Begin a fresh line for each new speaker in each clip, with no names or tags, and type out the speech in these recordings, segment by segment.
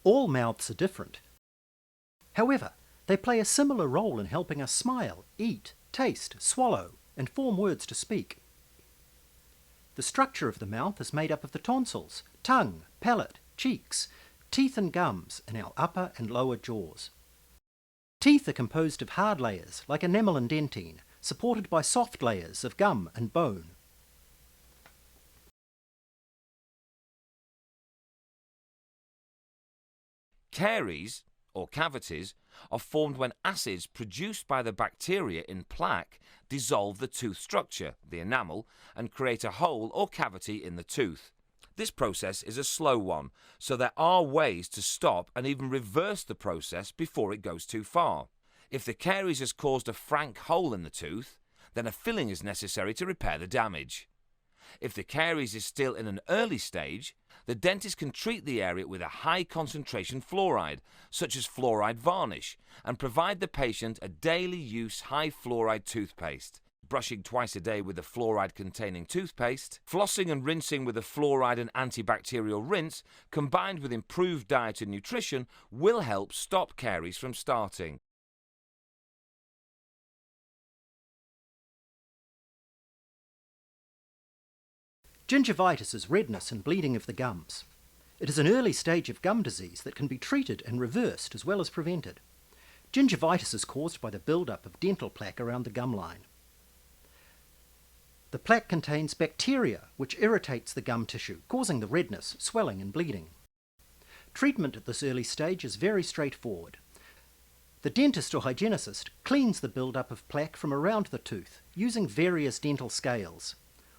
All mouths are different. However, they play a similar role in helping us smile, eat, taste, swallow, and form words to speak. The structure of the mouth is made up of the tonsils, tongue, palate, cheeks, teeth and gums in our upper and lower jaws. Teeth are composed of hard layers like enamel and dentine, supported by soft layers of gum and bone.
Caries, or cavities, are formed when acids produced by the bacteria in plaque dissolve the tooth structure, the enamel, and create a hole or cavity in the tooth. This process is a slow one, so there are ways to stop and even reverse the process before it goes too far. If the caries has caused a frank hole in the tooth, then a filling is necessary to repair the damage. If the caries is still in an early stage, the dentist can treat the area with a high concentration fluoride, such as fluoride varnish, and provide the patient a daily use high fluoride toothpaste. Brushing twice a day with a fluoride-containing toothpaste, flossing and rinsing with a fluoride and antibacterial rinse, combined with improved diet and nutrition, will help stop caries from starting.
Gingivitis is redness and bleeding of the gums. It is an early stage of gum disease that can be treated and reversed as well as prevented. Gingivitis is caused by the build-up of dental plaque around the gum line. The plaque contains bacteria which irritates the gum tissue, causing the redness, swelling and bleeding. Treatment at this early stage is very straightforward. The dentist or hygienist cleans the build-up of plaque from around the tooth using various dental scales.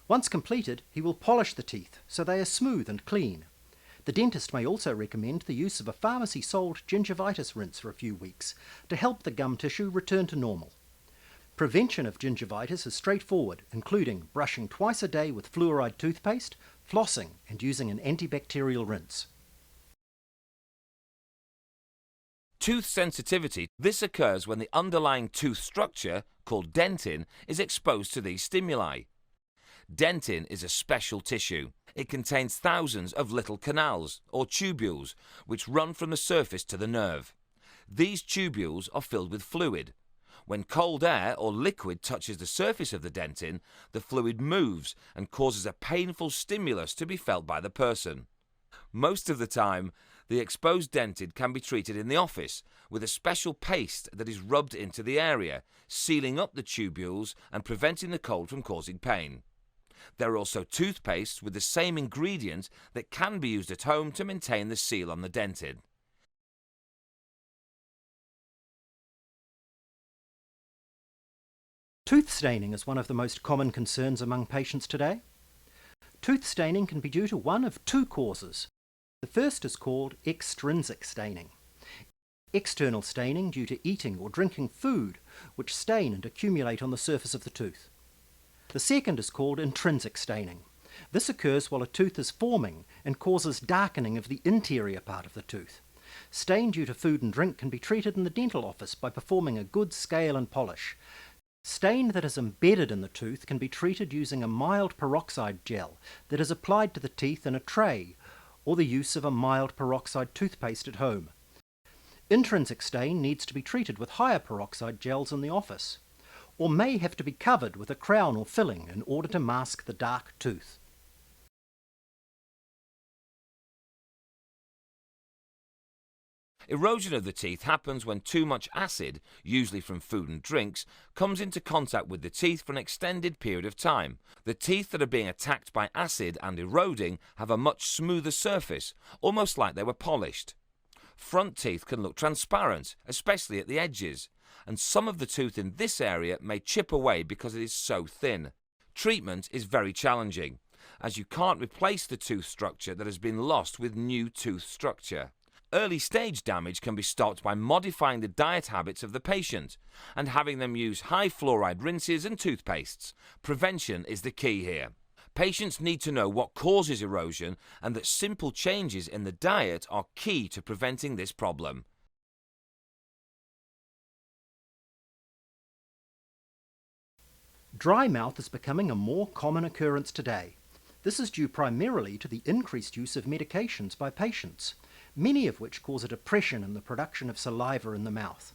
Once completed, he will polish the teeth so they are smooth and clean. The dentist may also recommend the use of a pharmacy-sold gingivitis rinse for a few weeks to help the gum tissue return to normal. Prevention of gingivitis is straightforward, including brushing twice a day with fluoride toothpaste, flossing, and using an antibacterial rinse.
Tooth sensitivity. This occurs when the underlying tooth structure, called dentin, is exposed to these stimuli. Dentin is a special tissue. It contains thousands of little canals, or tubules, which run from the surface to the nerve. These tubules are filled with fluid. When cold air or liquid touches the surface of the dentin, the fluid moves and causes a painful stimulus to be felt by the person. Most of the time, the exposed dentin can be treated in the office with a special paste that is rubbed into the area, sealing up the tubules and preventing the cold from causing pain. There are also toothpastes with the same ingredient that can be used at home to maintain the seal on the dentin.
Tooth staining is one of the most common concerns among patients today. Tooth staining can be due to one of two causes. The first is called extrinsic staining. External staining due to eating or drinking food which stain and accumulate on the surface of the tooth. The second is called intrinsic staining. This occurs while a tooth is forming and causes darkening of the interior part of the tooth. Stain due to food and drink can be treated in the dental office by performing a good scale and polish. Stain that is embedded in the tooth can be treated using a mild peroxide gel that is applied to the teeth in a tray, or the use of a mild peroxide toothpaste at home. Intrinsic stain needs to be treated with higher peroxide gels in the office, or may have to be covered with a crown or filling in order to mask the dark tooth.
Erosion of the teeth happens when too much acid, usually from food and drinks, comes into contact with the teeth for an extended period of time. The teeth that are being attacked by acid and eroding have a much smoother surface, almost like they were polished. Front teeth can look transparent, especially at the edges, and some of the tooth in this area may chip away because it is so thin. Treatment is very challenging, as you can't replace the tooth structure that has been lost with new tooth structure. Early stage damage can be stopped by modifying the diet habits of the patient and having them use high fluoride rinses and toothpastes. Prevention is the key here. Patients need to know what causes erosion and that simple changes in the diet are key to preventing this problem.
Dry mouth is becoming a more common occurrence today. This is due primarily to the increased use of medications by patients. many of which cause a depression in the production of saliva in the mouth.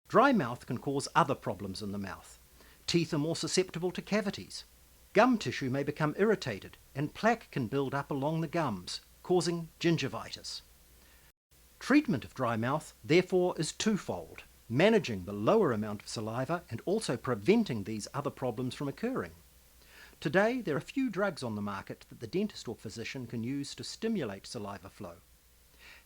Dry mouth can cause other problems in the mouth. Teeth are more susceptible to cavities. Gum tissue may become irritated and plaque can build up along the gums, causing gingivitis. Treatment of dry mouth, therefore, is twofold: managing the lower amount of saliva and also preventing these other problems from occurring. Today, there are few drugs on the market that the dentist or physician can use to stimulate saliva flow.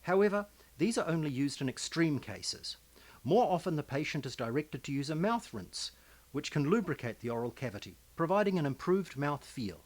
However, these are only used in extreme cases. More often, the patient is directed to use a mouth rinse, which can lubricate the oral cavity, providing an improved mouth feel.